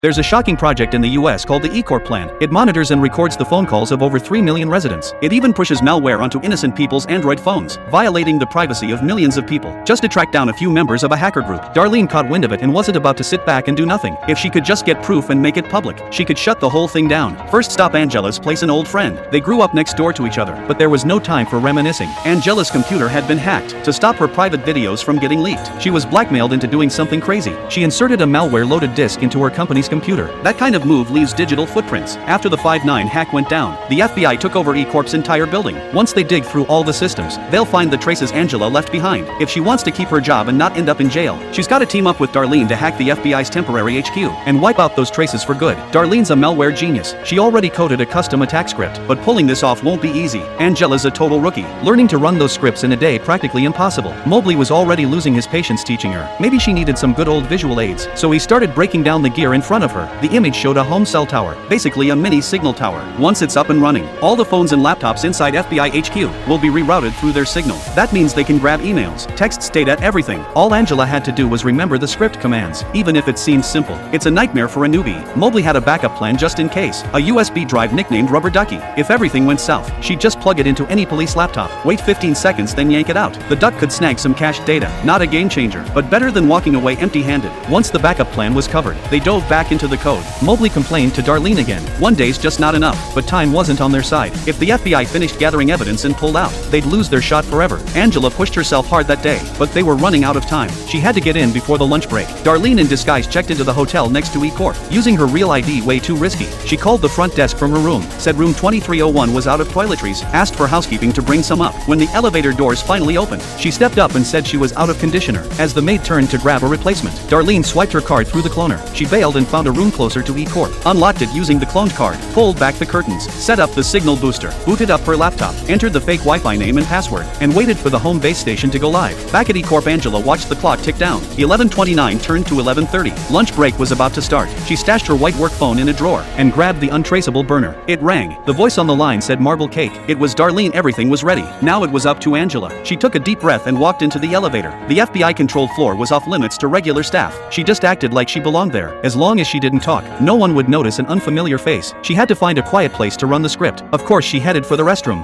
There's a shocking project in the US called the eCorp plan. It monitors and records the phone calls of over 3 million residents. It even pushes malware onto innocent people's Android phones, violating the privacy of millions of people, just to track down a few members of a hacker group. Darlene caught wind of it and wasn't about to sit back and do nothing. If she could just get proof and make it public, she could shut the whole thing down. First stop Angela's place, an old friend. They grew up next door to each other, but there was no time for reminiscing. Angela's computer had been hacked. To stop her private videos from getting leaked, she was blackmailed into doing something crazy. She inserted a malware-loaded disk into her company's computer. That kind of move leaves digital footprints. After the 5/9 hack went down, the FBI took over eCorp's entire building. Once they dig through all the systems, they'll find the traces Angela left behind. If she wants to keep her job and not end up in jail, she's got to team up with Darlene to hack the FBI's temporary HQ and wipe out those traces for good. Darlene's a malware genius. She already coded a custom attack script, but pulling this off won't be easy. Angela's a total rookie. Learning to run those scripts in a day practically impossible. Mobley was already losing his patience teaching her. Maybe she needed some good old visual aids, so he started breaking down the gear in front of her. The image showed a home cell tower, basically a mini signal tower. Once it's up and running, all the phones and laptops inside FBI HQ will be rerouted through their signal. That means they can grab emails, texts, data, everything. All Angela had to do was remember the script commands, even if it seems simple. It's a nightmare for a newbie. Mobley had a backup plan just in case, a USB drive nicknamed Rubber Ducky. If everything went south, she'd just plug it into any police laptop, wait 15 seconds, then yank it out. The duck could snag some cached data. Not a game changer, but better than walking away empty-handed. Once the backup plan was covered, they dove back into the code. Mobley complained to Darlene again. One day's just not enough, but time wasn't on their side. If the FBI finished gathering evidence and pulled out, they'd lose their shot forever. Angela pushed herself hard that day, but they were running out of time. She had to get in before the lunch break. Darlene in disguise checked into the hotel next to eCorp. Using her real ID way too risky, she called the front desk from her room, said room 2301 was out of toiletries, asked for housekeeping to bring some up. When the elevator doors finally opened, she stepped up and said she was out of conditioner. As the maid turned to grab a replacement, Darlene swiped her card through the cloner. She bailed and found a room closer to eCorp, unlocked it using the cloned card, pulled back the curtains, set up the signal booster, booted up her laptop, entered the fake Wi-Fi name and password, and waited for the home base station to go live. Back at eCorp, Angela watched the clock tick down. 11:29 turned to 11:30. Lunch break was about to start. She stashed her white work phone in a drawer and grabbed the untraceable burner. It rang. The voice on the line said marble cake. It was Darlene. Everything was ready. Now it was up to Angela. She took a deep breath and walked into the elevator. The FBI-controlled floor was off limits to regular staff. She just acted like she belonged there. As long as she didn't talk, no one would notice an unfamiliar face. She had to find a quiet place to run the script. Of course, she headed for the restroom.